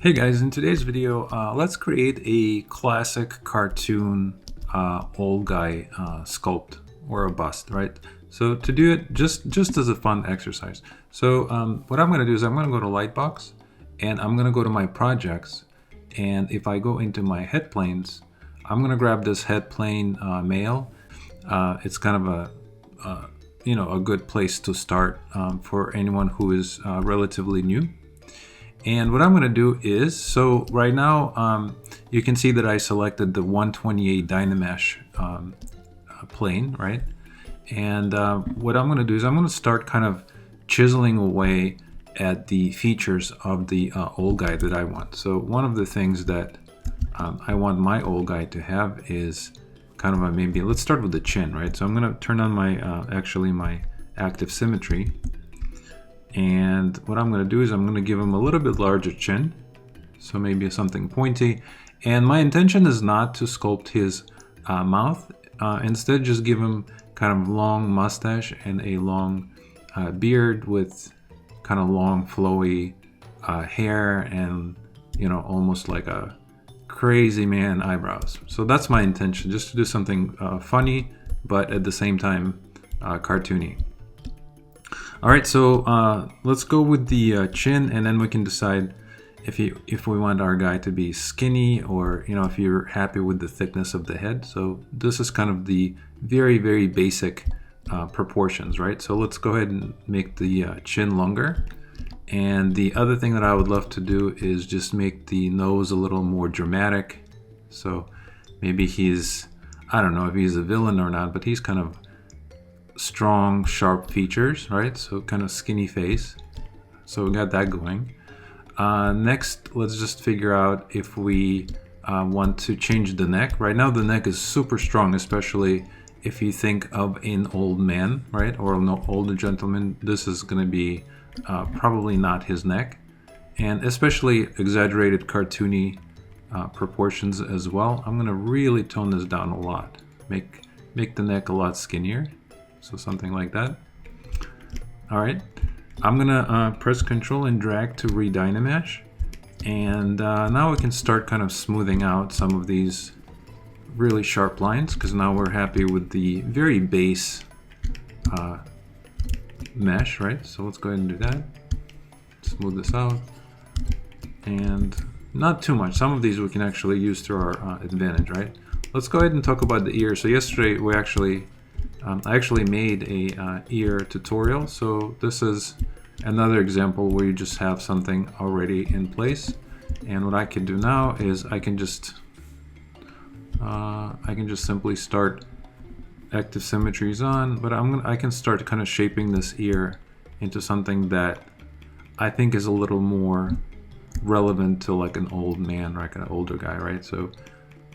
Hey guys, in today's video, let's create a classic cartoon old guy sculpt or a bust, right? So to do it, just as a fun exercise. So what I'm going to do is I'm going to go to Lightbox, and I'm going to go to my projects, and if I go into my head planes, I'm going to grab this head plane male. It's kind of a good place to start for anyone who is relatively new. And what I'm going to do is, so right now you can see that I selected the 128 Dynamesh plane, right? And what I'm going to do is I'm going to start kind of chiseling away at the features of the old guy that I want. So one of the things that I want my old guy to have is kind of maybe, let's start with the chin, right? So I'm going to turn on my, actually my active symmetry. And what I'm going to do is I'm going to give him a little bit larger chin, so maybe something pointy. And my intention is not to sculpt his mouth. Instead, just give him kind of long mustache and a long beard with kind of long flowy hair and, you know, almost like a crazy man eyebrows. So that's my intention, just to do something funny, but at the same time cartoony. All right, so let's go with the chin, and then we can decide if we want our guy to be skinny, or if you're happy with the thickness of the head. So this is kind of the very basic proportions, right? So let's go ahead and make the chin longer. And the other thing that I would love to do is just make the nose a little more dramatic. So maybe he's, I don't know if he's a villain or not, but he's kind of strong, sharp features, right? So kind of skinny face. So we got that going. Next, let's just figure out if we want to change the neck. Right now the neck is super strong, especially if you think of an old man, right? Or an older gentleman. This is going to be probably not his neck. And especially exaggerated cartoony proportions as well. I'm going to really tone this down a lot. Make the neck a lot skinnier. So something like that. All right, I'm gonna press Control and drag to re-Dynamesh, and now we can start kind of smoothing out some of these really sharp lines, because now we're happy with the very base mesh, right? So let's go ahead and do that. Smooth this out, and not too much. Some of these we can actually use to our advantage, right? Let's go ahead and talk about the ear. So yesterday we I actually made a ear tutorial, so this is another example where you just have something already in place. And what I can do now is I can just simply start active symmetries on, but I can start kind of shaping this ear into something that I think is a little more relevant to like an old man, like an older guy, right? So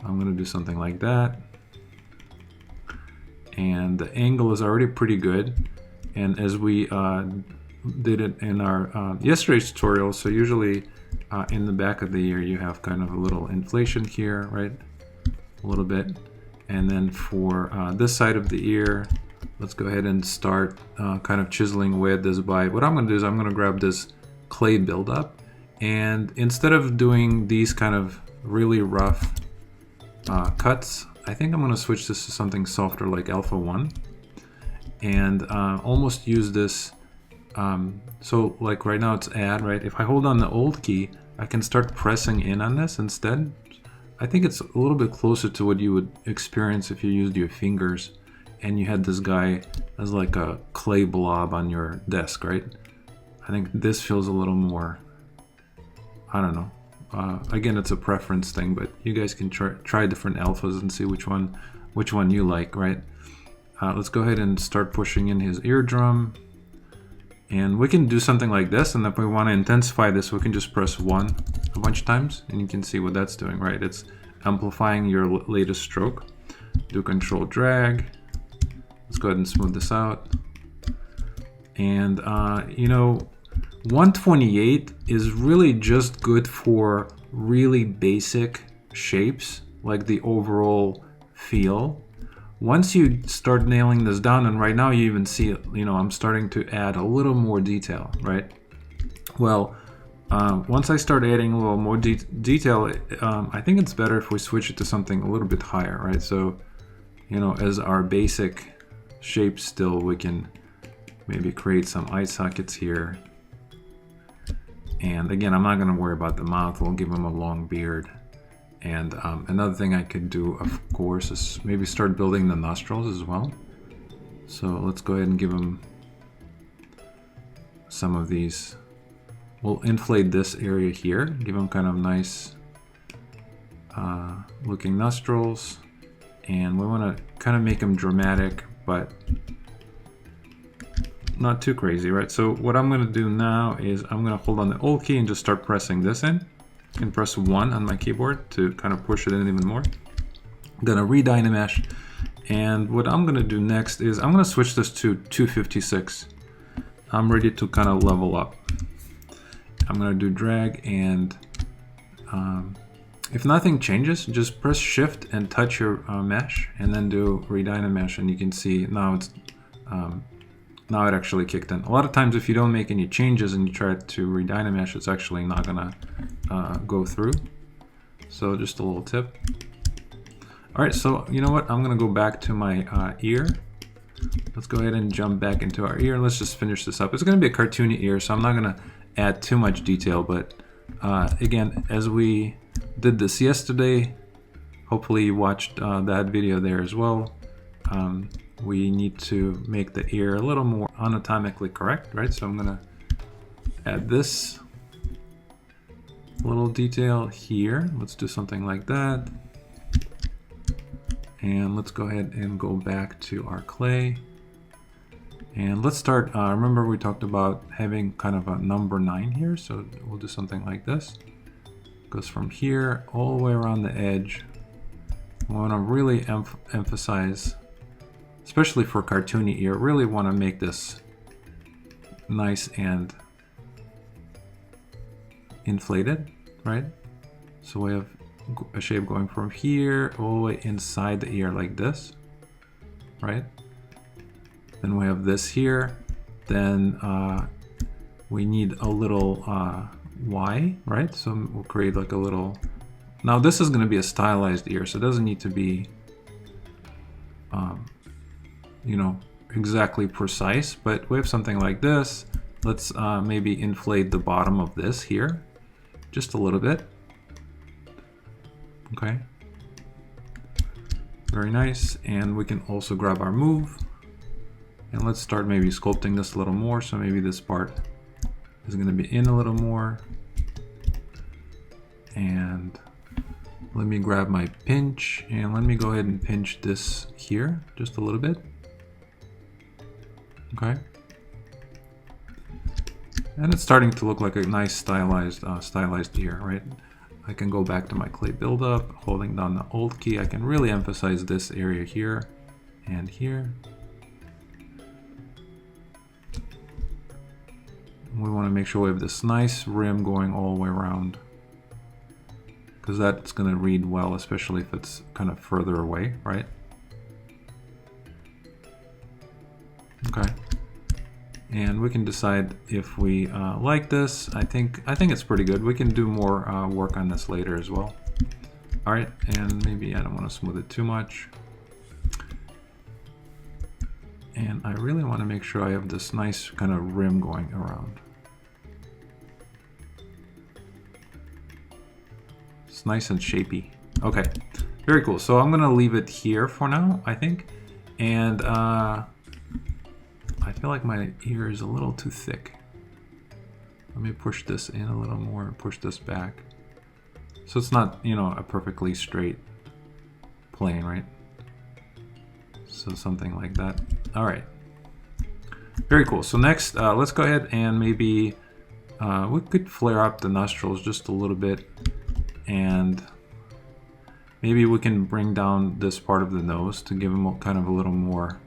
I'm gonna do something like that. And the angle is already pretty good, and as we did it in our yesterday's tutorial, so usually in the back of the ear you have kind of a little inflation here, right, a little bit, and then for this side of the ear, let's go ahead and start kind of chiseling away at this bite. What I'm going to do is I'm going to grab this clay buildup, and instead of doing these kind of really rough cuts, I think I'm going to switch this to something softer like Alpha 1, and almost use this. So like right now it's add, right? If I hold on the Alt key, I can start pressing in on this instead. I think it's a little bit closer to what you would experience if you used your fingers and you had this guy as like a clay blob on your desk, right? I think this feels a little more, I don't know. Again, it's a preference thing, but you guys can try different alphas and see which one you like, right? Let's go ahead and start pushing in his eardrum, and we can do something like this. And if we want to intensify this, we can just press 1 a bunch of times, and you can see what that's doing, right? It's amplifying your latest stroke. Do Control drag. Let's go ahead and smooth this out. And 128 is really just good for really basic shapes, like the overall feel. Once you start nailing this down, and right now you even see, I'm starting to add a little more detail, right? Well, once I start adding a little more detail, I think it's better if we switch it to something a little bit higher, right? So, you know, as our basic shape still, we can maybe create some eye sockets here. And again, I'm not going to worry about the mouth. We'll give him a long beard. And another thing I could do, of course, is maybe start building the nostrils as well. So let's go ahead and give him some of these. We'll inflate this area here, give him kind of nice looking nostrils. And we want to kind of make them dramatic, but not too crazy, right? So what I'm going to do now is I'm going to hold on the Alt key and just start pressing this in. I can press 1 on my keyboard to kind of push it in even more. I'm going to re-Dynamesh, and what I'm going to do next is I'm going to switch this to 256. I'm ready to kind of level up. I'm going to do drag, and if nothing changes, just press Shift and touch your mesh, and then do re-Dynamesh, and you can see now it's now it actually kicked in. A lot of times if you don't make any changes and you try to re-Dynamesh, it's actually not gonna go through. So just a little tip. All right, so you know what? I'm gonna go back to my ear. Let's go ahead and jump back into our ear. Let's just finish this up. It's gonna be a cartoony ear, so I'm not gonna add too much detail, but again, as we did this yesterday, hopefully you watched that video there as well. We need to make the ear a little more anatomically correct, right? So I'm gonna add this little detail here. Let's do something like that. And let's go ahead and go back to our clay. And let's start, remember we talked about having kind of a number 9 here. So we'll do something like this. Goes from here all the way around the edge. We wanna really emphasize, especially for cartoony ear, really want to make this nice and inflated, right? So we have a shape going from here all the way inside the ear like this, right? Then we have this here. Then we need a little Y, right? So we'll create like a little, now this is going to be a stylized ear, so it doesn't need to be you know, exactly precise, but we have something like this. Let's maybe inflate the bottom of this here just a little bit. Okay, very nice. And we can also grab our move and let's start maybe sculpting this a little more. So maybe this part is going to be in a little more, and let me grab my pinch and let me go ahead and pinch this here just a little bit. Okay, and it's starting to look like a nice stylized ear, right? I can go back to my clay buildup, holding down the Alt key. I can really emphasize this area here and here. We want to make sure we have this nice rim going all the way around, because that's going to read well, especially if it's kind of further away, right? Okay, and we can decide if we like this. I think it's pretty good. We can do more work on this later as well. All right, and maybe I don't want to smooth it too much. And I really want to make sure I have this nice kind of rim going around. It's nice and shapy. Okay, very cool. So I'm gonna leave it here for now, I think. And I feel like my ear is a little too thick. Let me push this in a little more and push this back. So it's not, you know, a perfectly straight plane, right? So something like that. All right, very cool. So next, let's go ahead and maybe we could flare up the nostrils just a little bit, and maybe we can bring down this part of the nose to give them kind of a little more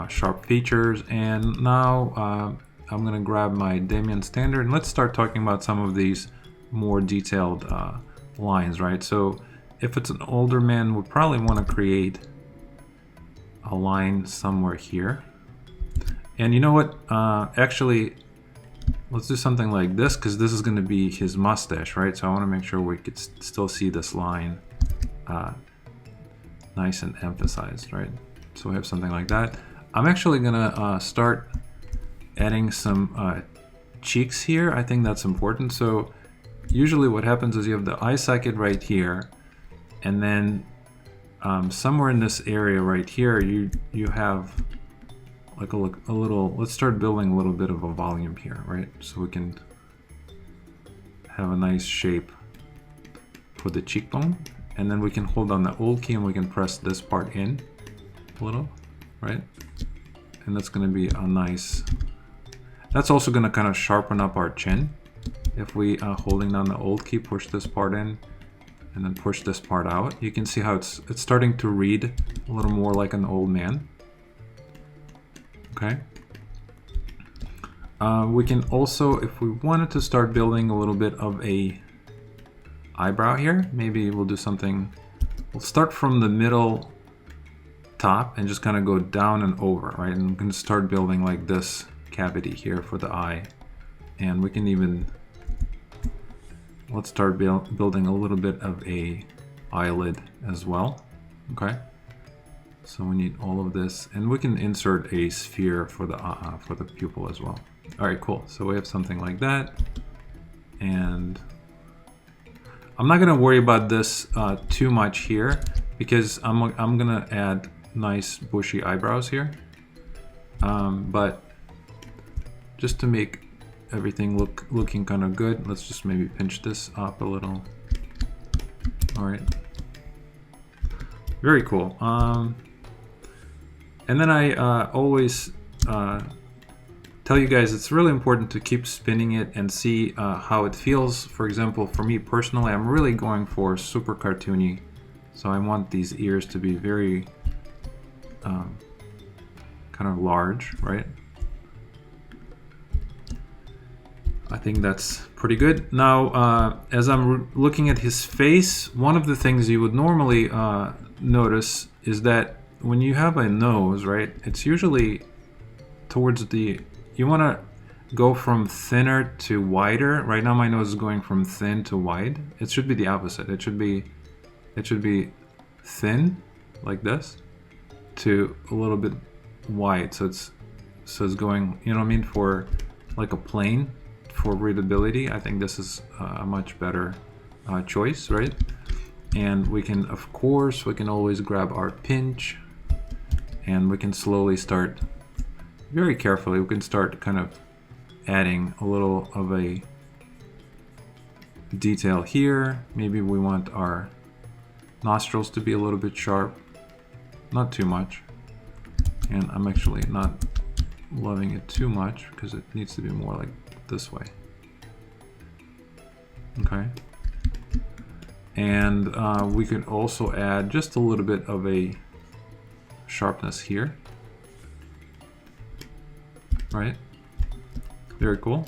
sharp features. And now I'm gonna grab my Damien standard and let's start talking about some of these more detailed lines, right? So if it's an older man, we'll probably want to create a line somewhere here. And you know what? Actually, let's do something like this, because this is going to be his mustache, right? So I want to make sure we could still see this line nice and emphasized, right? So we have something like that. I'm actually going to start adding some cheeks here. I think that's important. So usually what happens is you have the eye socket right here, and then somewhere in this area right here, you have like a little, let's start building a little bit of a volume here, right? So we can have a nice shape for the cheekbone. And then we can hold down the Alt key and we can press this part in a little, right? And that's gonna be a nice, that's also gonna kind of sharpen up our chin. If we, holding down the Alt key, push this part in and then push this part out, you can see how it's starting to read a little more like an old man. Okay. We can also, if we wanted to start building a little bit of a eyebrow here, maybe we'll do something, we'll start from the middle top and just kind of go down and over, right? And we can start building like this cavity here for the eye. And we can even, let's start building a little bit of a eyelid as well. Okay. So we need all of this, and we can insert a sphere for the pupil as well. All right, cool. So we have something like that, and I'm not gonna worry about this too much here because I'm gonna add nice bushy eyebrows here. But just to make everything looking kind of good, let's just maybe pinch this up a little. All right, very cool. And then I always tell you guys it's really important to keep spinning it and see how it feels. For example, for me personally, I'm really going for super cartoony. So I want these ears to be very kind of large, right? I think that's pretty good. Now, as I'm looking at his face, one of the things you would normally notice is that when you have a nose, right, it's usually towards the, you want to go from thinner to wider. Right now my nose is going from thin to wide. It should be the opposite. It should be thin like this to a little bit wide. So it's going, you know what I mean, for like a plane for readability. I think this is a much better choice, right? And we can, of course, we can always grab our pinch and we can slowly start, very carefully, we can start kind of adding a little of a detail here. Maybe we want our nostrils to be a little bit sharp, not too much. And I'm actually not loving it too much because it needs to be more like this way. Okay. And we could also add just a little bit of a sharpness here. Right? Very cool.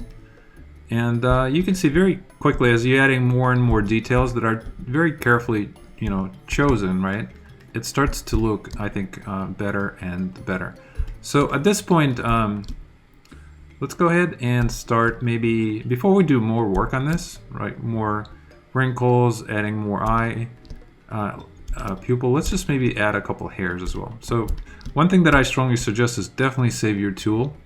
And you can see very quickly as you're adding more and more details that are very carefully, you know, chosen, right? It starts to look, I think, better and better. So at this point, let's go ahead and start maybe, before we do more work on this, right, more wrinkles, adding more eye, pupil, let's just maybe add a couple hairs as well. So one thing that I strongly suggest is definitely save your tool.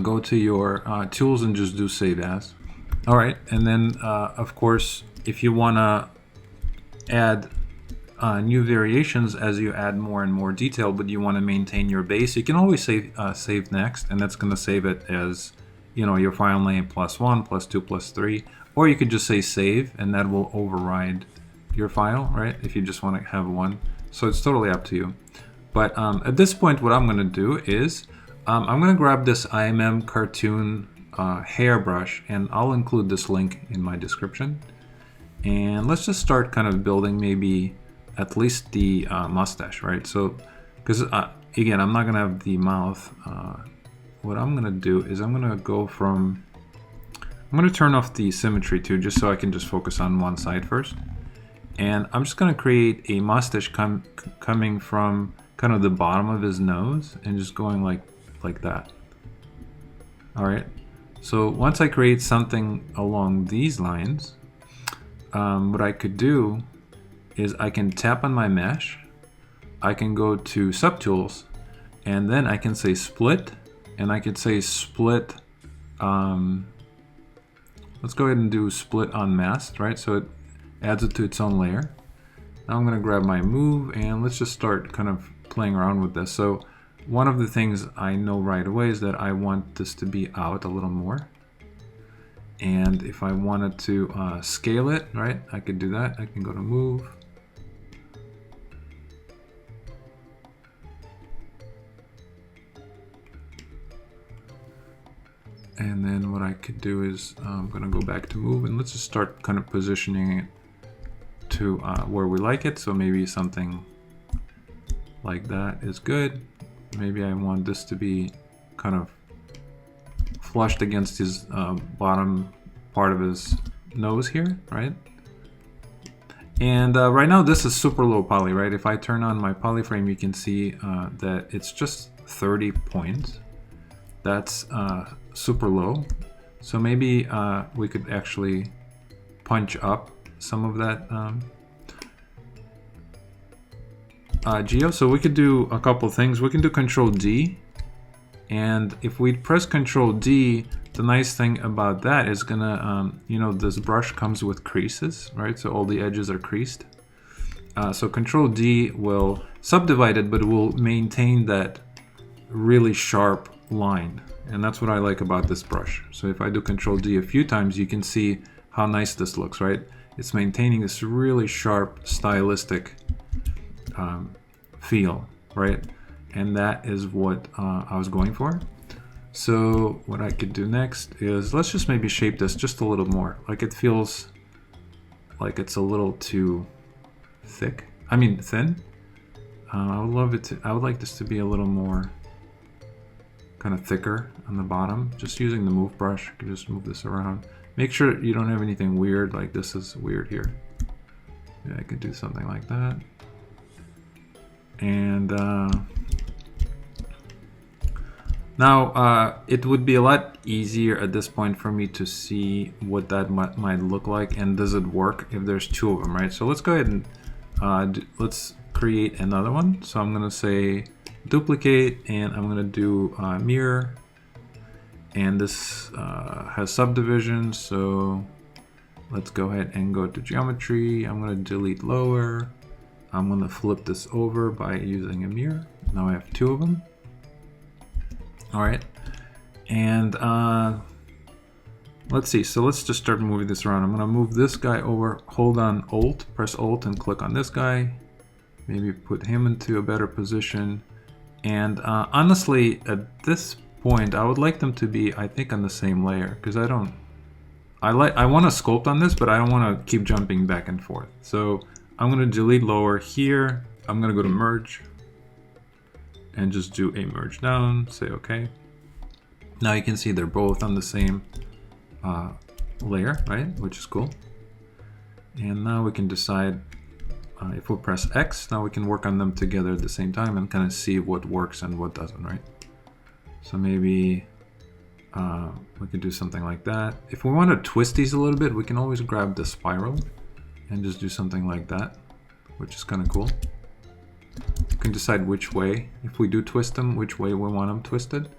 Go to your tools and just do save as. All right, and then of course, if you want to add new variations as you add more and more detail, but you want to maintain your base, you can always save next, and that's going to save it as, you know, your file name +1, +2, +3, or you could just say save, and that will override your file, right? If you just want to have one. So it's totally up to you. But at this point, what I'm going to do is I'm going to grab this IMM cartoon hairbrush, and I'll include this link in my description. And let's just start kind of building maybe at least the mustache, right? So, because again, I'm not going to have the mouth. What I'm going to do is I'm going to go from, I'm going to turn off the symmetry too, just so I can just focus on one side first. And I'm just going to create a mustache coming from kind of the bottom of his nose and just going like that. All right. So once I create something along these lines, what I could do is I can tap on my mesh, I can go to subtools, and then I can say split, and I could say split, let's go ahead and do split unmasked, right? So it adds it to its own layer. Now I'm gonna grab my move and let's just start kind of playing around with this. So one of the things I know right away is that I want this to be out a little more. And if I wanted to scale it, right, I could do that. I can go to move. And then what I could do is I'm gonna go back to move and let's just start kind of positioning it to where we like it. So maybe something like that is good. Maybe I want this to be kind of flushed against his bottom part of his nose here, right? And right now this is super low poly, right? If I turn on my poly frame, you can see that it's just 30 points. That's super low. So maybe we could actually punch up some of that geo. So we could do a couple things. We can do Control D, and if we press Control D, the nice thing about that is gonna, you know, this brush comes with creases, right? So all the edges are creased. So Control D will subdivide it, but it will maintain that really sharp line. And that's what I like about this brush. So if I do Control D a few times, you can see how nice this looks, right? It's maintaining this really sharp, stylistic feel, right? And that is what I was going for. So what I could do next is, let's just maybe shape this just a little more. Like it feels like it's a little too thick. I mean, thin. I would love it to, I would like this to be a little more kind of thicker on the bottom. Just using the move brush, you can just move this around. Make sure you don't have anything weird, like this is weird here. Yeah, I could do something like that. And now it would be a lot easier at this point for me to see what that might look like, and does it work if there's two of them, right? So let's go ahead and let's create another one. So I'm gonna say duplicate, and I'm gonna do mirror, and this has subdivisions. So let's go ahead and go to geometry. I'm gonna delete lower. I'm gonna flip this over by using a mirror. Now I have two of them. All right, and let's see. So let's just start moving this around. I'm gonna move this guy over. Hold on Alt, press Alt, and click on this guy. Maybe put him into a better position. And honestly, at this point, I would like them to be, I think, on the same layer, because I want to sculpt on this, but I don't want to keep jumping back and forth. So I'm going to delete lower here. I'm going to go to merge and just do a merge down, say okay. Now you can see they're both on the same layer, right? Which is cool. And now we can decide if we press X, now we can work on them together at the same time and kind of see what works and what doesn't, right? So maybe we could do something like that. If we want to twist these a little bit, we can always grab the spiral and just do something like that, which is kind of cool. You can decide which way, if we do twist them, which way we want them twisted.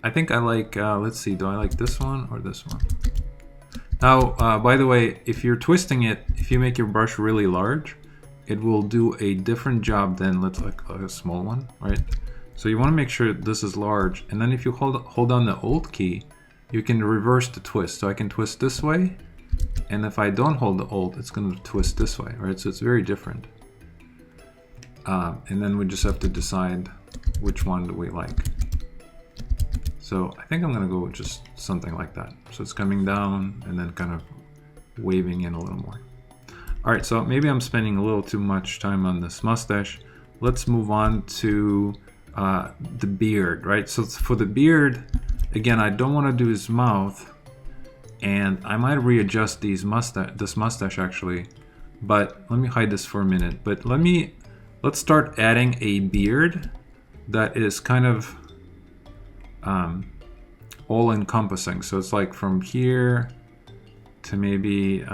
I think I like, let's see, do I like this one or this one? Now, by the way, if you're twisting it, if you make your brush really large, it will do a different job than, let's like a small one, right? So you want to make sure this is large, and then if you hold down the Alt key, you can reverse the twist. So I can twist this way, and if I don't hold the Alt, it's going to twist this way, right? So it's very different. And then we just have to decide which one do we like. So I think I'm going to go with just something like that. So it's coming down and then kind of waving in a little more. All right, so maybe I'm spending a little too much time on this mustache. Let's move on to the beard, right? So for the beard, again, I don't want to do his mouth, and I might readjust this mustache actually, but let me hide this for a minute. But let's start adding a beard that is kind of all encompassing. So it's like from here to maybe,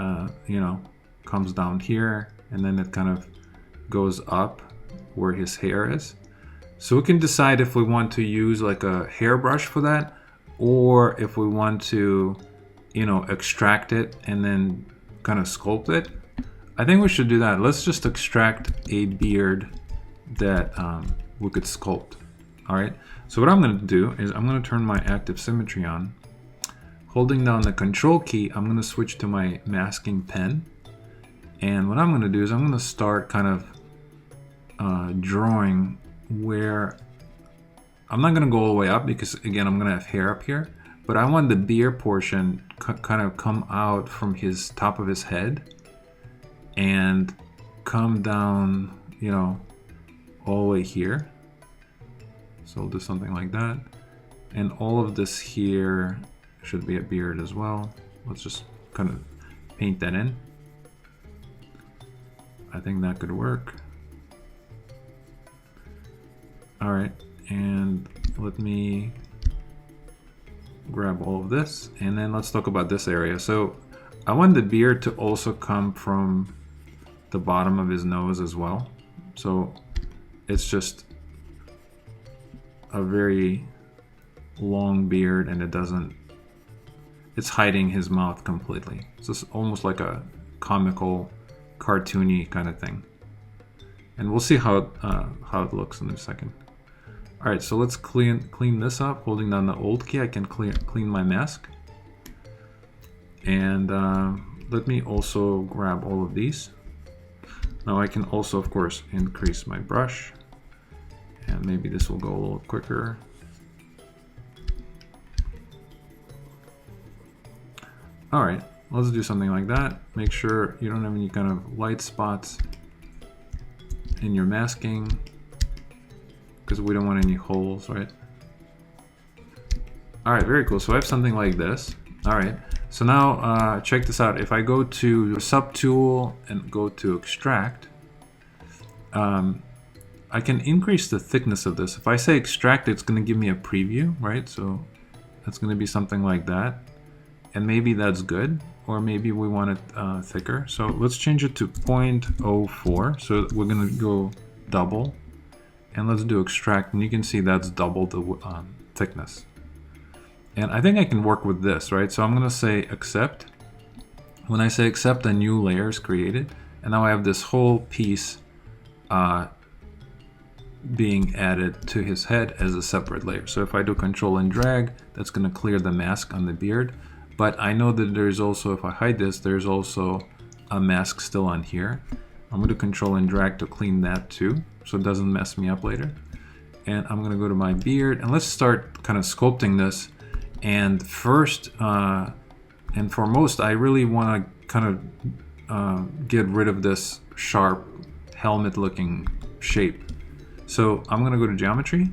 you know, comes down here, and then it kind of goes up where his hair is. So we can decide if we want to use like a hairbrush for that, or if we want to, you know, extract it and then kind of sculpt it. I think we should do that. Let's just extract a beard that we could sculpt. All right. So what I'm going to do is I'm going to turn my active symmetry on. Holding down the control key, I'm going to switch to my masking pen. And what I'm going to do is I'm going to start kind of drawing where I'm not going to go all the way up, because again, I'm going to have hair up here, but I want the beard portion kind of come out from his top of his head and come down, you know, all the way here. So we'll do something like that. And all of this here should be a beard as well. Let's just kind of paint that in. I think that could work. All right, and let me grab all of this, and then let's talk about this area. So I want the beard to also come from the bottom of his nose as well. So it's just a very long beard, and it's hiding his mouth completely. So it's almost like a comical, cartoony kind of thing. And we'll see how it looks in a second. All right, so let's clean this up. Holding down the Alt key, I can clean my mask. And let me also grab all of these. Now I can also, of course, increase my brush. And maybe this will go a little quicker. All right, let's do something like that. Make sure you don't have any kind of light spots in your masking, because we don't want any holes, right? All right, very cool. So I have something like this. All right, so now check this out. If I go to subtool and go to extract, I can increase the thickness of this. If I say extract, it's going to give me a preview, right? So that's going to be something like that. And maybe that's good, or maybe we want it thicker. So let's change it to 0.04. So we're going to go double. And let's do extract, and you can see that's double the thickness. And I think I can work with this, right? So I'm going to say accept. When I say accept, a new layer is created. And now I have this whole piece being added to his head as a separate layer. So if I do control and drag, that's going to clear the mask on the beard. But I know that there's also, if I hide this, there's also a mask still on here. I'm going to control and drag to clean that too, so it doesn't mess me up later. And I'm going to go to my beard, and let's start kind of sculpting this. And first and foremost, I really want to kind of get rid of this sharp helmet looking shape. So I'm going to go to geometry,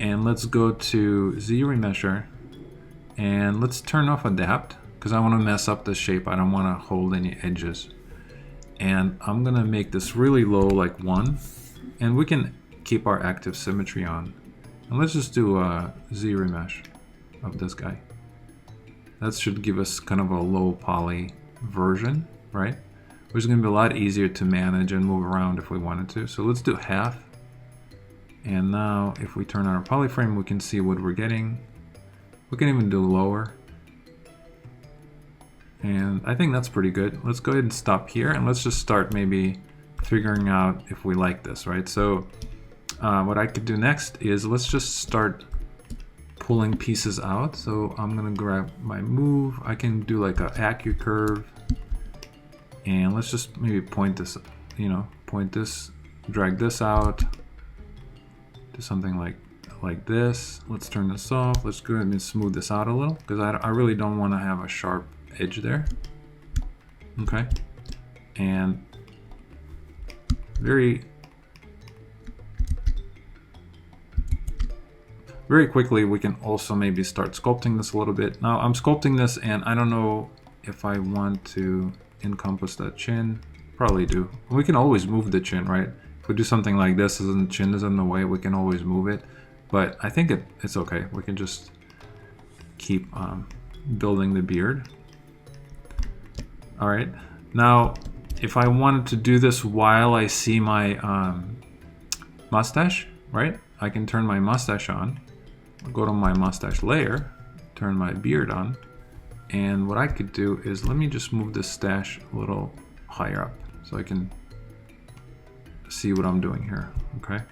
and let's go to Z remesher, and let's turn off adapt, because I want to mess up the shape. I don't want to hold any edges. And I'm going to make this really low, like 1. And we can keep our active symmetry on. And let's just do a Z remesh of this guy. That should give us kind of a low poly version, right? Which is going to be a lot easier to manage and move around if we wanted to. So let's do half. And now if we turn on our polyframe, we can see what we're getting. We can even do lower. And I think that's pretty good. Let's go ahead and stop here, and let's just start maybe figuring out if we like this, right? So what I could do next is let's just start pulling pieces out. So I'm gonna grab my move. I can do like a AccuCurve, and let's just maybe point this, point this, drag this out, do something like this. Let's turn this off. Let's go ahead and smooth this out a little, because I really don't want to have a sharp edge there. Okay, and very quickly we can also maybe start sculpting this a little bit. Now I'm sculpting this, and I don't know if I want to encompass that chin. Probably do. We can always move the chin, right? If we do something like this and the chin is in the way, we can always move it. But I think it's okay. We can just keep building the beard. All right, now if I wanted to do this while I see my mustache, right? I can turn my mustache on, go to my mustache layer, turn my beard on, and what I could do is, let me just move this stash a little higher up so I can see what I'm doing here, okay?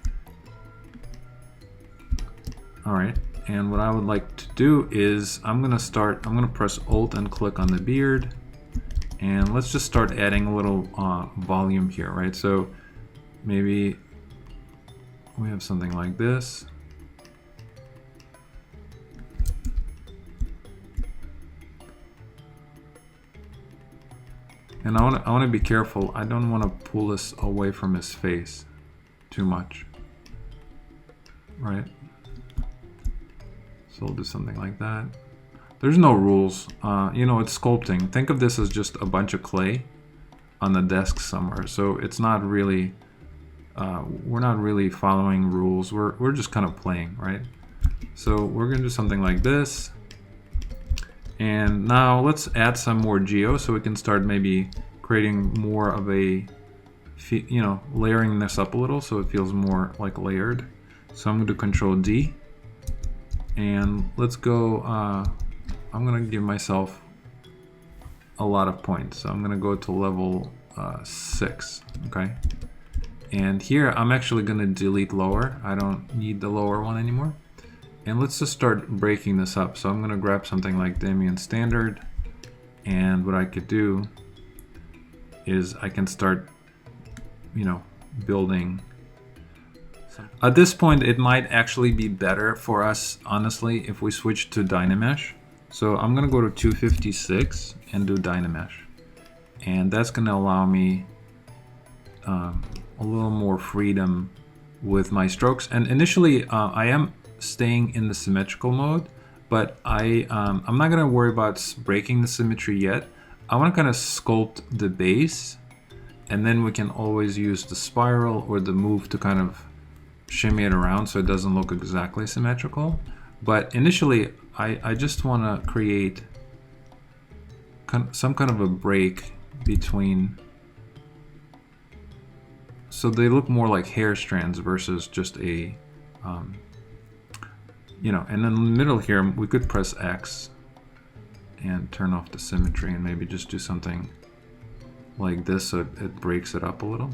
All right, and what I would like to do is I'm gonna press Alt and click on the beard, and let's just start adding a little volume here, right? So maybe we have something like this. And I want to be careful. I don't want to pull this away from his face too much, right? So we'll do something like that. There's no rules. You know, it's sculpting. Think of this as just a bunch of clay on the desk somewhere. So it's not really, we're not really following rules. We're just kind of playing, right? So we're going to do something like this. And now let's add some more geo so we can start maybe creating more of a, you know, layering this up a little so it feels more like layered. So I'm going to Control D, and let's go, I'm going to give myself a lot of points. So I'm going to go to level 6, okay? And here I'm actually going to delete lower. I don't need the lower one anymore. And let's just start breaking this up. So I'm going to grab something like Damien Standard, and what I could do is I can start, you know, building. At this point, it might actually be better for us, honestly, if we switch to Dynamesh. So I'm going to go to 256 and do Dynamesh, and that's going to allow me a little more freedom with my strokes. And initially, I am staying in the symmetrical mode, but I'm not going to worry about breaking the symmetry yet. I want to kind of sculpt the base, and then we can always use the spiral or the move to kind of shimmy it around so it doesn't look exactly symmetrical. But initially, I just want to create some kind of a break between, so they look more like hair strands versus just a you know. And in the middle here, we could press X and turn off the symmetry and maybe just do something like this so it breaks it up a little.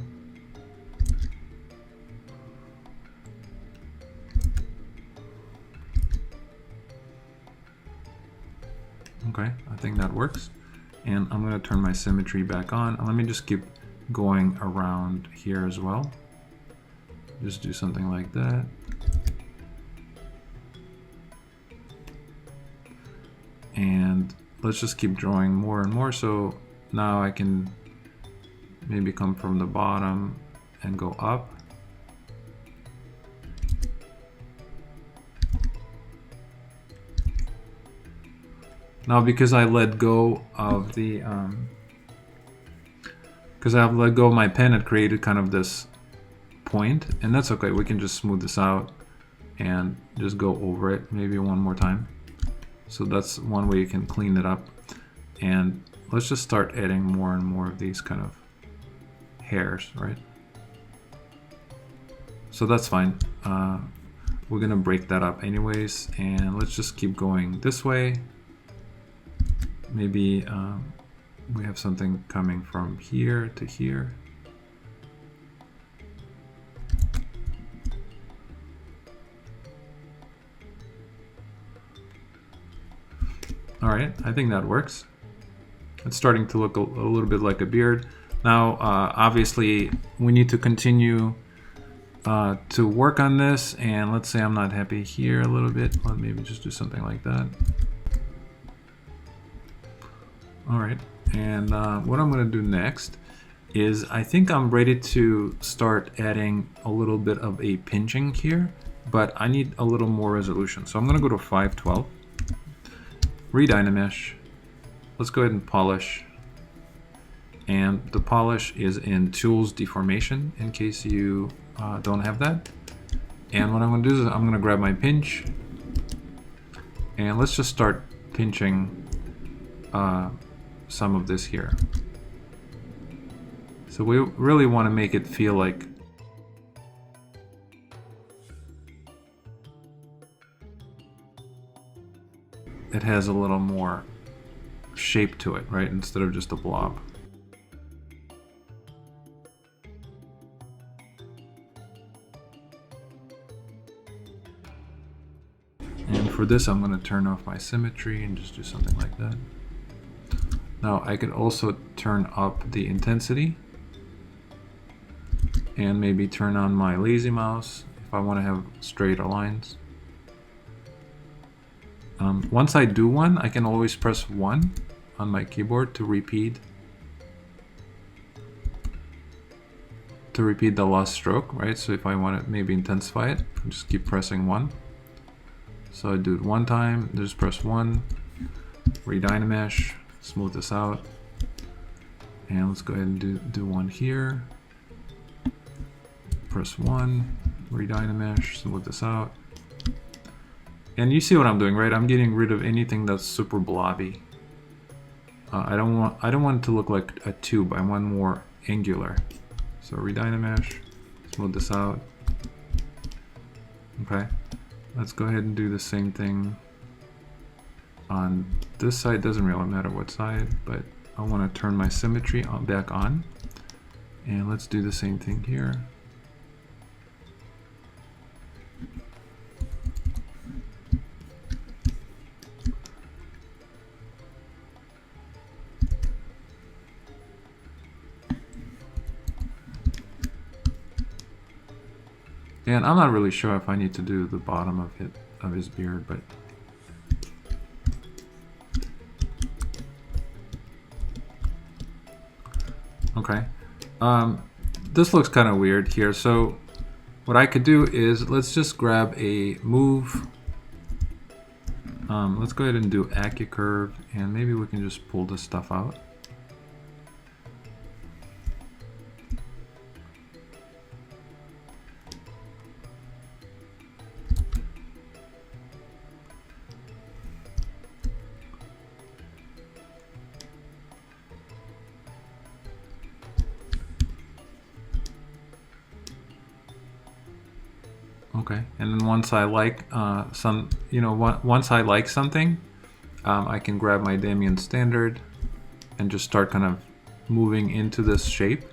Okay, I think that works. And I'm going to turn my symmetry back on. Let me just keep going around here as well. Just do something like that. And let's just keep drawing more and more. So now I can maybe come from the bottom and go up. Now, because I let go of the, because I've let go of my pen, it created kind of this point, and that's okay. We can just smooth this out and just go over it maybe one more time. So that's one way you can clean it up. And let's just start adding more and more of these kind of hairs, right? So that's fine. We're gonna break that up anyways, and let's just keep going this way. Maybe we have something coming from here to here. All right, I think that works. It's starting to look a little bit like a beard. Now, obviously, we need to continue to work on this. And let's say I'm not happy here a little bit. Well, maybe just do something like that. All right, and what I'm going to do next is I think I'm ready to start adding a little bit of a pinching here, but I need a little more resolution. So I'm going to go to 512, Redynamesh. Let's go ahead and polish. And the polish is in Tools Deformation in case you don't have that. And what I'm going to do is I'm going to grab my pinch, And let's just start pinching some of this here. So we really want to make it feel like it has a little more shape to it, right? Instead of just a blob. And for this, I'm going to turn off my symmetry and just do something like that. Now I could also turn up the intensity and maybe turn on my lazy mouse if I want to have straighter lines. Once I do one, I can always press 1 on my keyboard to repeat the last stroke, right? So if I want to maybe intensify it, I just keep pressing 1. So I do it one time, just press 1, redynamesh, smooth this out, and let's go ahead and do one here. Press 1, redynamesh, smooth this out. And you see what I'm doing, right? I'm getting rid of anything that's super blobby. I don't want it to look like a tube. I want more angular. So redynamesh, smooth this out. Okay, let's go ahead and do the same thing on this side. Doesn't really matter what side, but I want to turn my symmetry back on. And let's do the same thing here. And I'm not really sure if I need to do the bottom of his beard, but okay. This looks kind of weird here. So what I could do is let's just grab a move. Let's go ahead and do AccuCurve, and maybe we can just pull this stuff out. Okay, and then once I like once I like something, I can grab my Damien standard and just start kind of moving into this shape,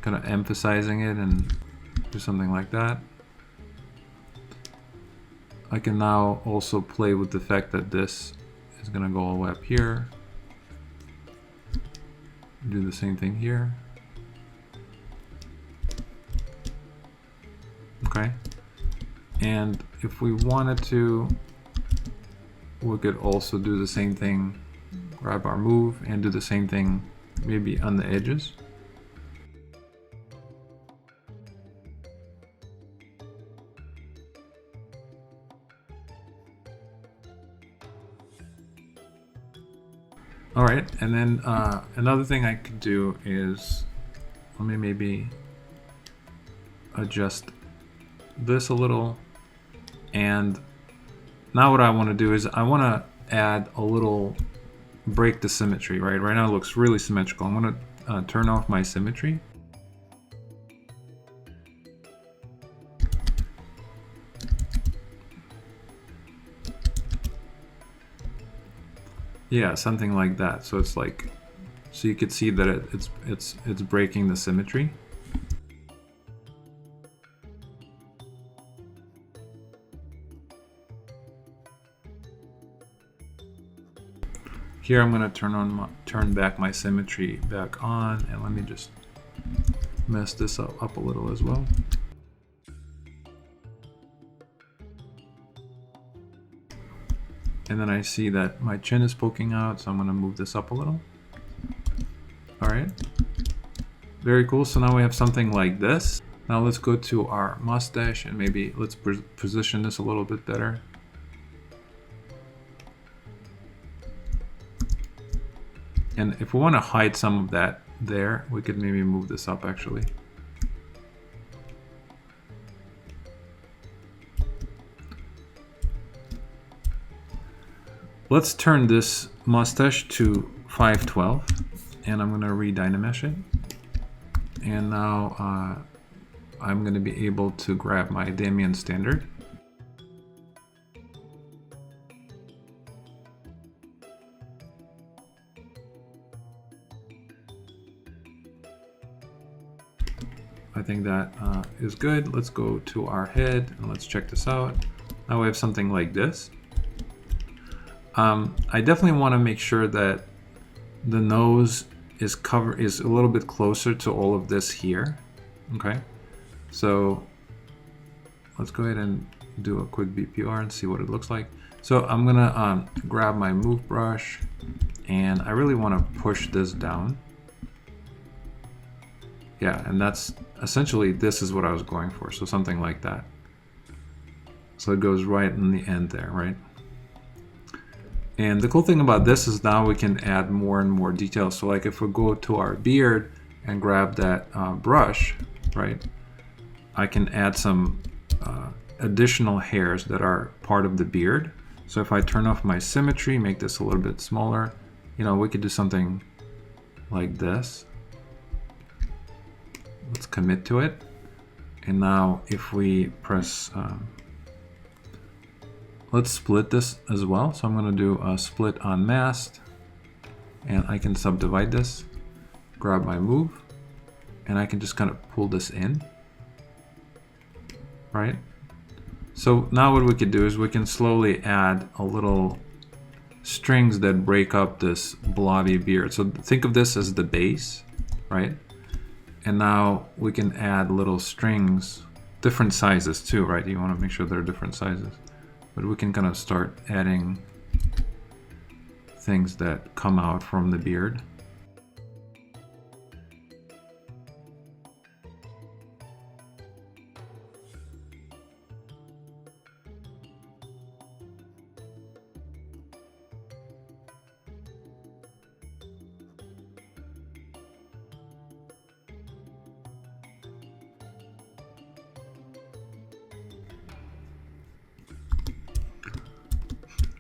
kind of emphasizing it, and do something like that. I can now also play with the fact that this is going to go all the way up here. Do the same thing here. Okay. And if we wanted to, we could also do the same thing, grab our move and do the same thing maybe on the edges. All right, and then another thing I could do is, let me maybe adjust this a little. And now what I want to do is I want to add a little, break the symmetry, right? Right now it looks really symmetrical. I'm going to turn off my symmetry. Yeah, something like that. So it's like, so you could see that it's breaking the symmetry. Here I'm going to turn back my symmetry back on, and let me just mess this up a little as well. And then I see that my chin is poking out, so I'm going to move this up a little. All right, very cool. So now we have something like this. Now let's go to our mustache and maybe let's position this a little bit better. And if we want to hide some of that there, we could maybe move this up actually. Let's turn this mustache to 512, and I'm gonna re-dynamesh it. And now I'm gonna be able to grab my Damien standard. I think that is good. Let's go to our head and let's check this out. Now we have something like this. I definitely want to make sure that the nose is a little bit closer to all of this here. Okay, so let's go ahead and do a quick BPR and see what it looks like. So I'm gonna grab my move brush, and I really want to push this down. Yeah, and that's essentially, this is what I was going for, so something like that. So it goes right in the end there, right? And the cool thing about this is now we can add more and more details. So like if we go to our beard and grab that brush, right, I can add some additional hairs that are part of the beard. So if I turn off my symmetry, make this a little bit smaller, you know, we could do something like this. Let's commit to it. And now if we press, let's split this as well. So I'm going to do a split on masked, and I can subdivide this, grab my move, and I can just kind of pull this in, right? So now what we could do is we can slowly add a little strings that break up this blobby beard. So think of this as the base, right? And now we can add little strings, different sizes too, right? You want to make sure they're different sizes. But we can kind of start adding things that come out from the beard.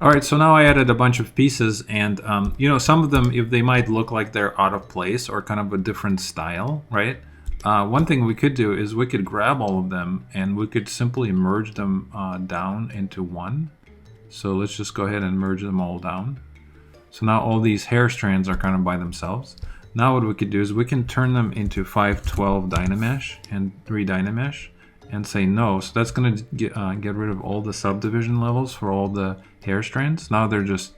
All right, so now I added a bunch of pieces, and you know, some of them, if they might look like they're out of place or kind of a different style, right? One thing we could do is we could grab all of them and we could simply merge them down into one. So let's just go ahead and merge them all down. So now all these hair strands are kind of by themselves. Now what we could do is we can turn them into 512 Dynamesh and re-Dynamesh and say no. So that's going to get rid of all the subdivision levels for all the hair strands. Now they're just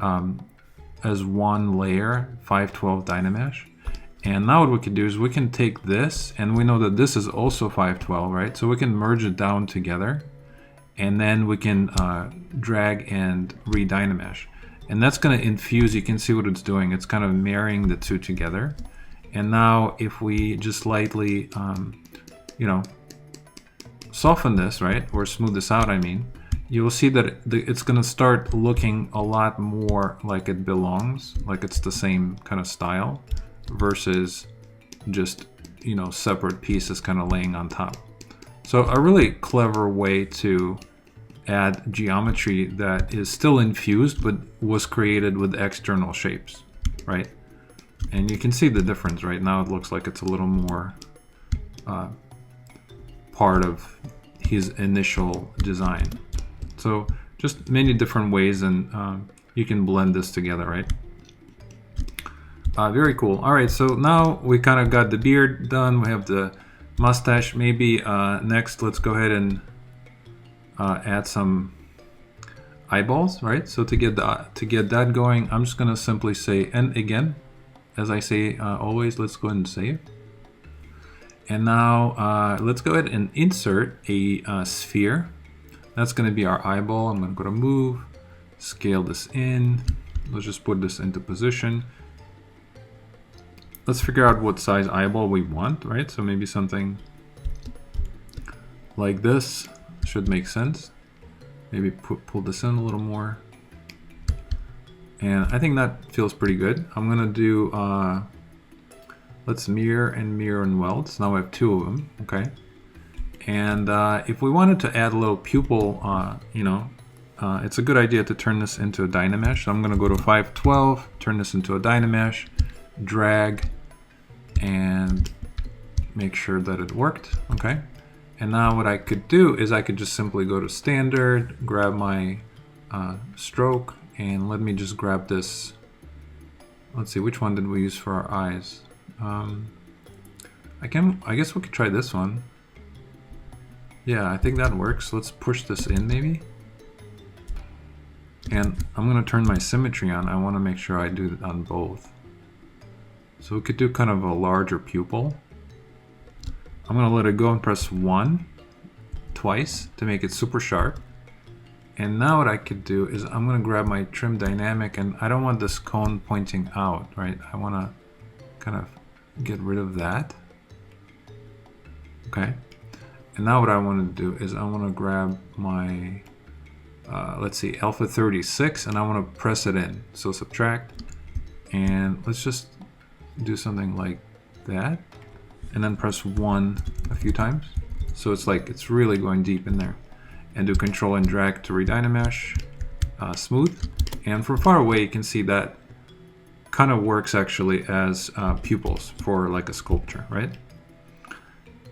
as one layer, 512 Dynamesh. And now what we can do is we can take this, and we know that this is also 512, right? So we can merge it down together, and then we can drag and re-Dynamesh. And that's going to infuse, you can see what it's doing. It's kind of marrying the two together. And now if we just lightly, you know, soften this, right? Or smooth this out, I mean, you will see that it's going to start looking a lot more like it belongs, like it's the same kind of style versus just, you know, separate pieces kind of laying on top. So a really clever way to add geometry that is still infused but was created with external shapes, right? And you can see the difference right now. It looks like it's a little more part of his initial design. So just many different ways, and you can blend this together, right? Very cool. All right, so now we kind of got the beard done. We have the mustache. Maybe next, let's go ahead and add some eyeballs, right? So to get that going, I'm just gonna simply say, and again, as I say always, let's go ahead and save. And now let's go ahead and insert a sphere. That's going to be our eyeball. I'm going to go to move, scale this in. Let's just put this into position. Let's figure out what size eyeball we want, right? So maybe something like this should make sense. Maybe pull this in a little more. And I think that feels pretty good. I'm going to do, let's mirror and weld. So now I have two of them, okay? And if we wanted to add a little pupil, you know, it's a good idea to turn this into a Dynamesh. So I'm going to go to 512, turn this into a Dynamesh, drag, and make sure that it worked. Okay. And now what I could do is I could just simply go to standard, grab my stroke, and let me just grab this. Let's see, which one did we use for our eyes? I guess we could try this one. Yeah, I think that works. Let's push this in maybe. And I'm gonna turn my symmetry on. I wanna make sure I do it on both. So we could do kind of a larger pupil. I'm gonna let it go and press 1 twice to make it super sharp. And now what I could do is I'm gonna grab my trim dynamic, and I don't want this cone pointing out, right? I wanna kind of get rid of that. Okay. And now what I wanna do is I wanna grab my, let's see, alpha 36, and I wanna press it in. So subtract, and let's just do something like that. And then press 1 a few times. So it's like, it's really going deep in there. And do control and drag to redynamesh, smooth. And from far away, you can see that kind of works actually as pupils for like a sculpture, right?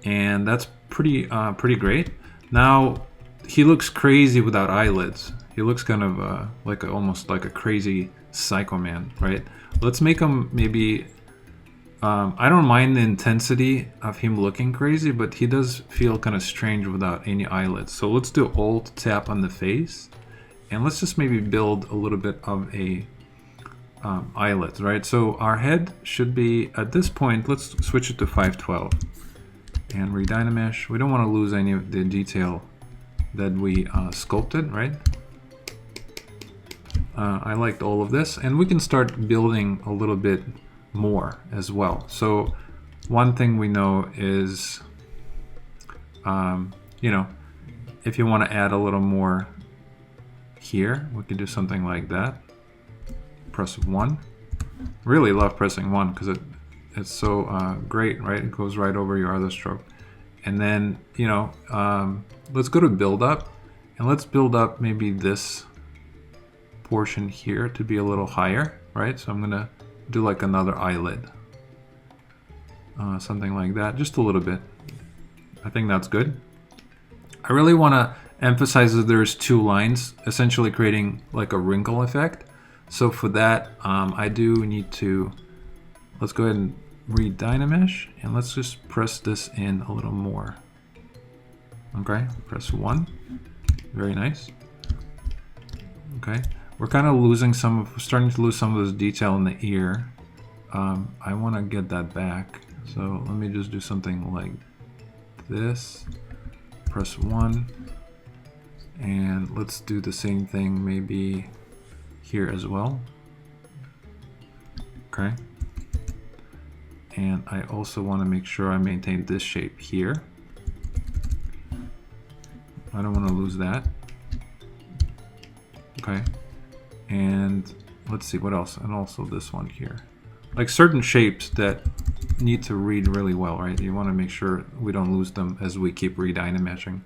And that's pretty great. Now, he looks crazy without eyelids. He looks kind of like almost like a crazy psycho man, right? Let's make him maybe, I don't mind the intensity of him looking crazy, but he does feel kind of strange without any eyelids. So let's do Alt tap on the face, and let's just maybe build a little bit of a eyelids, right? So our head should be, at this point, let's switch it to 512 and redynamesh. We don't want to lose any of the detail that we sculpted, right? I liked all of this, and we can start building a little bit more as well. So one thing we know is, you know, if you want to add a little more here, we could do something like that. Press 1. Really love pressing 1 because it's so great, right? It goes right over your other stroke. And then, you know, let's go to build up, and let's build up maybe this portion here to be a little higher, right? So I'm gonna do like another eyelid, something like that, just a little bit. I think that's good. I really want to emphasize that there's 2 lines, essentially creating like a wrinkle effect. So for that, I do need to, let's go ahead and redynamesh, and let's just press this in a little more. Okay, press 1. Very nice. Okay. We're kind of losing starting to lose some of this detail in the ear. I want to get that back. So let me just do something like this. Press 1. And let's do the same thing maybe here as well. Okay. And I also want to make sure I maintain this shape here. I don't want to lose that. Okay. And let's see what else, and also this one here. Like certain shapes that need to read really well, right? You want to make sure we don't lose them as we keep redynameshing.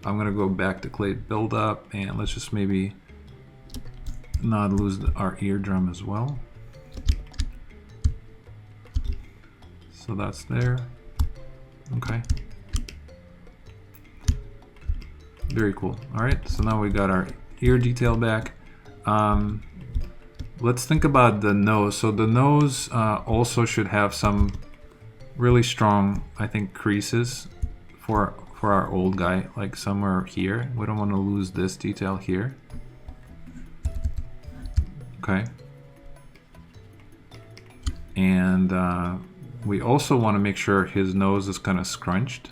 I'm gonna go back to clay build up, and let's just maybe not lose our eardrum as well. So that's there. Okay. Very cool. All right, so now we got our ear detail back. Let's think about the nose. So the nose also should have some really strong, I think, creases for our old guy, like somewhere here. We don't want to lose this detail here. Okay. And we also want to make sure his nose is kind of scrunched.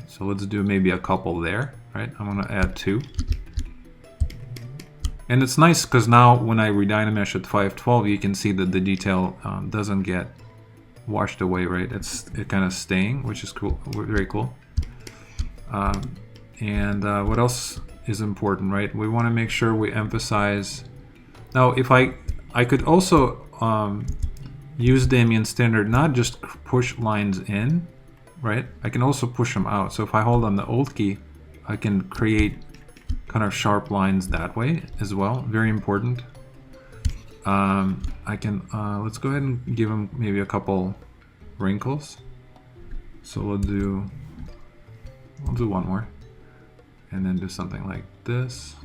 So let's do maybe a couple there, right? I'm going to add 2. And it's nice because now when I redynamesh at 512, you can see that the detail doesn't get washed away, right? It's kind of staying, which is cool, very cool. What else is important, right? We want to make sure we emphasize. Now, if I could also use Damien Standard, not just push lines in, right? I can also push them out. So if I hold on the Alt key, I can create kind of sharp lines that way as well. Very important. I can, let's go ahead and give him maybe a couple wrinkles. So we'll do one more. And then do something like this.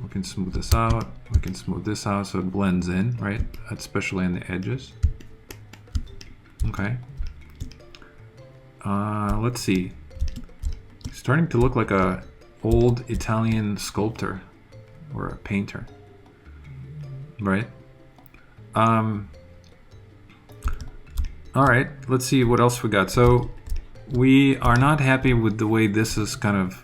We can smooth this out. We can smooth this out so it blends in, right? Especially in the edges. Okay. Let's see. Starting to look like a old Italian sculptor or a painter, right? All right, let's see what else we got. So we are not happy with the way this is kind of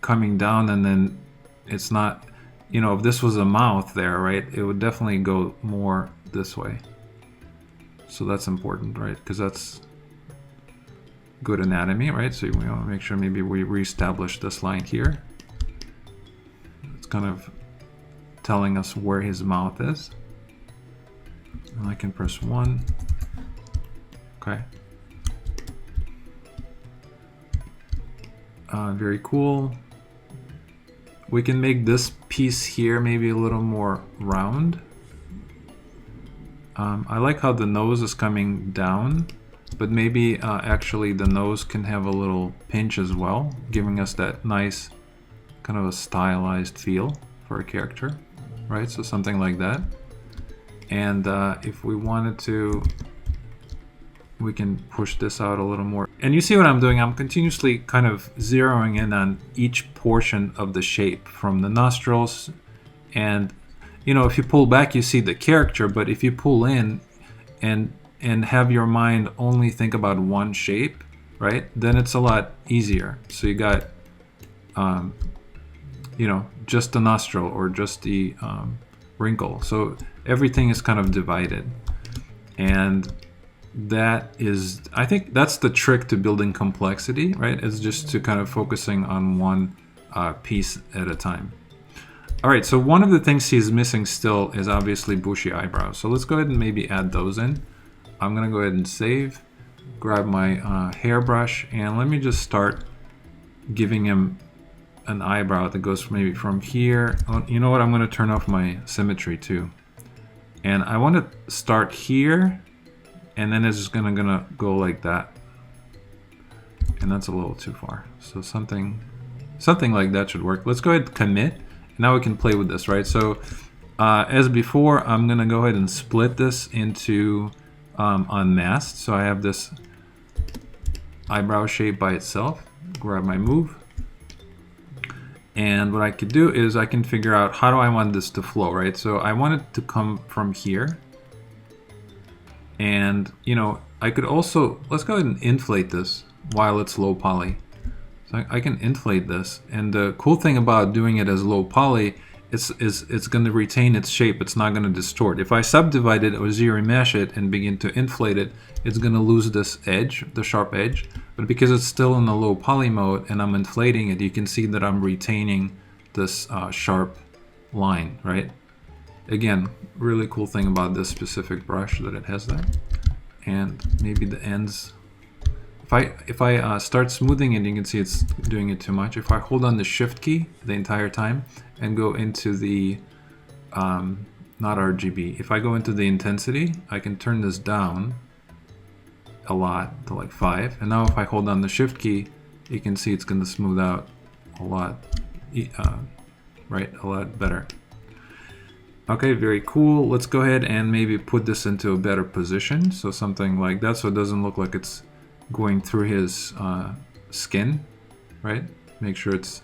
coming down, and then it's not, you know, if this was a mouth there, right, it would definitely go more this way. So that's important, right? Because that's good anatomy, right? So we want to make sure maybe we reestablish this line here. It's kind of telling us where his mouth is. And I can press 1. Okay. Very cool. We can make this piece here maybe a little more round. I like how the nose is coming down, but maybe actually the nose can have a little pinch as well, giving us that nice kind of a stylized feel for a character, right? So something like that. And if we wanted to, we can push this out a little more. And you see what I'm doing? I'm continuously kind of zeroing in on each portion of the shape, from the nostrils. And, you know, if you pull back, you see the character, but if you pull in and have your mind only think about one shape, right, then it's a lot easier. So you got, you know, just the nostril or just the wrinkle. So everything is kind of divided. And that is, I think that's the trick to building complexity, right? It's just to kind of focusing on one piece at a time. All right, so one of the things he's missing still is obviously bushy eyebrows. So let's go ahead and maybe add those in. I'm gonna go ahead and save, grab my hairbrush, and let me just start giving him an eyebrow that goes maybe from here. Oh, you know what, I'm gonna turn off my symmetry too. And I wanna start here, and then it's just gonna go like that. And that's a little too far. So something like that should work. Let's go ahead and commit. Now we can play with this, right? So as before, I'm gonna go ahead and split this into unmasked. So I have this eyebrow shape by itself. Grab my move. And what I could do is I can figure out how do I want this to flow, right? So I want it to come from here. And, you know, I could also, let's go ahead and inflate this while it's low poly. So I can inflate this. And the cool thing about doing it as low poly is it's going to retain its shape. It's not going to distort. If I subdivide it or zero mesh it and begin to inflate it, it's going to lose this edge, the sharp edge. But because it's still in the low poly mode and I'm inflating it, you can see that I'm retaining this sharp line, right? Again, really cool thing about this specific brush that it has that. And maybe the ends, if I start smoothing it, you can see it's doing it too much. If I hold on the shift key the entire time and go into the, not RGB, if I go into the intensity, I can turn this down a lot to like 5. And now if I hold on the shift key, you can see it's going to smooth out a lot, right, a lot better. Okay, very cool. Let's go ahead and maybe put this into a better position. So something like that, so it doesn't look like it's going through his skin, right? Make sure it's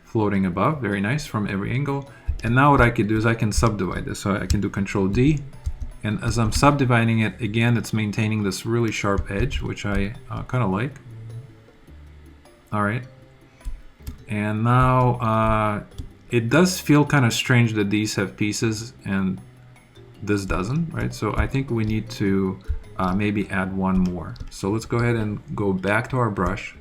floating above. Very nice from every angle. And now what I could do is I can subdivide this. So I can do Control D. And as I'm subdividing it, again, it's maintaining this really sharp edge, which I kind of like. All right. And now it does feel kind of strange that these have pieces and this doesn't, right? So I think we need to maybe add one more. So let's go ahead and go back to our brush.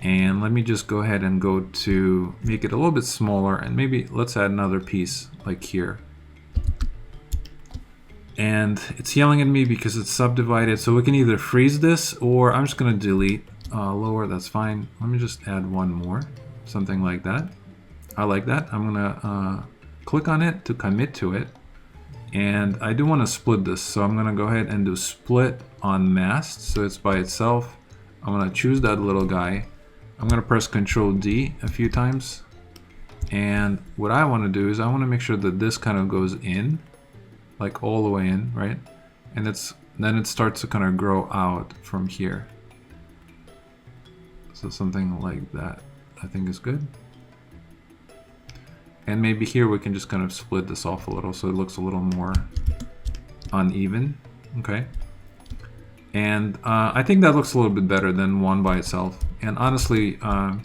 And let me just go ahead and go to make it a little bit smaller, and maybe let's add another piece like here. And it's yelling at me because it's subdivided. So we can either freeze this, or I'm just gonna delete lower, that's fine. Let me just add one more. something like that. I like that. I'm gonna click on it to commit to it, and I do want to split this, so I'm gonna go ahead and do split on masked, so it's by itself. I'm gonna choose that little guy. I'm gonna press Control D a few times, and what I want to do is I want to make sure that this kind of goes in, like all the way in, right? And then it starts to kind of grow out from here. So something like that I think is good. And maybe here we can just kind of split this off a little so it looks a little more uneven. Okay. And I think that looks a little bit better than one by itself. And honestly, I'm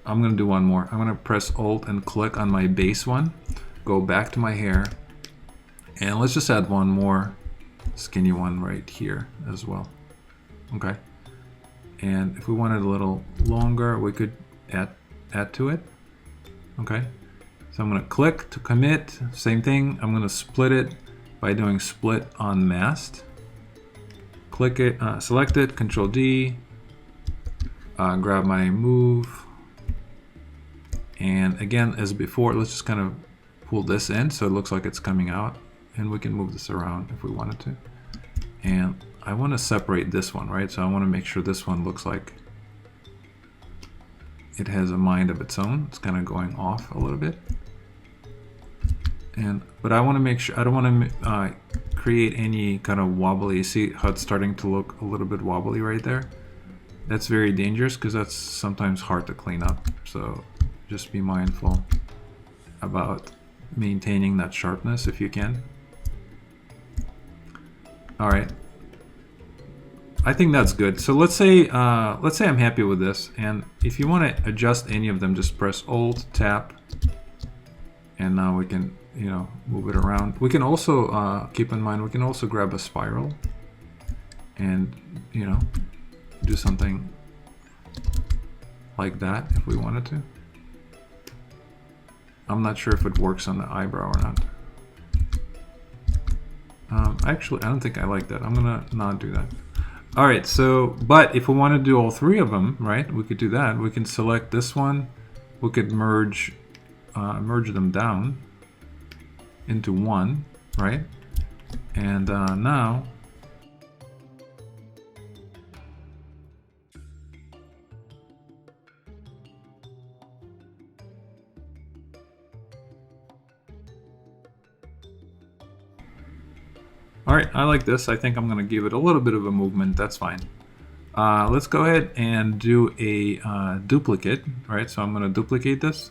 going to do one more. I'm going to press Alt and click on my base one, go back to my hair, and let's just add one more skinny one right here as well. Okay. And if we wanted a little longer, we could add to it. Okay. So I'm going to click to commit. Same thing. I'm going to split it by doing split on masked. Click it, select it, Control D, grab my move, and again, as before, let's just kind of pull this in so it looks like it's coming out, and we can move this around if we wanted to. And I want to separate this one, right? So I want to make sure this one looks like it has a mind of its own. It's kind of going off a little bit. But I want to make sure, I don't want to create any kind of wobbly. See how it's starting to look a little bit wobbly right there? That's very dangerous because that's sometimes hard to clean up. So just be mindful about maintaining that sharpness if you can. All right. I think that's good. So let's say I'm happy with this, and if you want to adjust any of them, just press Alt, tap, and now we can, you know, move it around. We can also keep in mind we can also grab a spiral and, you know, do something like that if we wanted to. I'm not sure if it works on the eyebrow or not. Actually, I don't think I like that. I'm gonna not do that. All right, so, but if we want to do all three of them, right, we could do that. We can select this one. We could merge them down into one, right? And now, all right, I like this. I think I'm going to give it a little bit of a movement. That's fine. Let's go ahead and do a duplicate, right? So I'm going to duplicate this.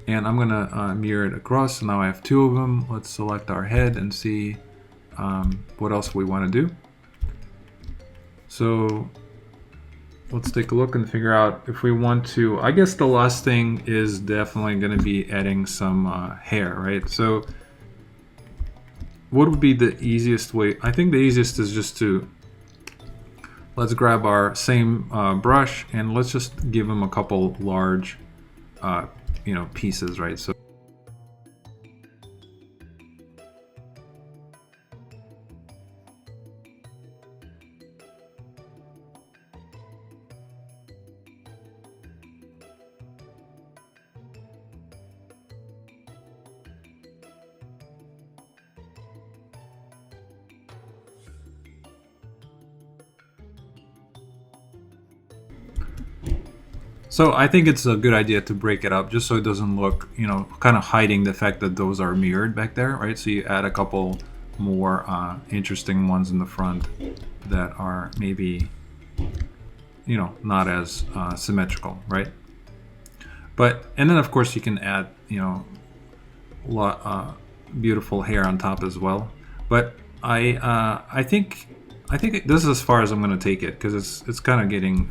And I'm going to mirror it across. So now I have two of them. Let's select our head and see what else we want to do. So let's take a look and figure out if we want to. I guess the last thing is definitely going to be adding some hair, right? So what would be the easiest way? I think the easiest is just to, let's grab our same brush and let's just give them a couple large, you know, pieces, right? So I think it's a good idea to break it up just so it doesn't look, you know, kind of hiding the fact that those are mirrored back there, right? So you add a couple more interesting ones in the front that are maybe, you know, not as symmetrical, right? But, and then of course you can add, you know, beautiful hair on top as well. But I think this is as far as I'm going to take it because it's kind of getting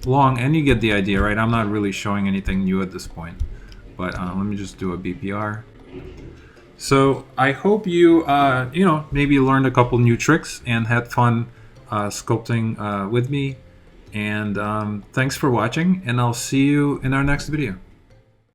long, and you get the idea, right? I'm not really showing anything new at this point, but let me just do a BPR. So I hope you you know, maybe learned a couple new tricks and had fun sculpting with me, and thanks for watching, and I'll see you in our next video.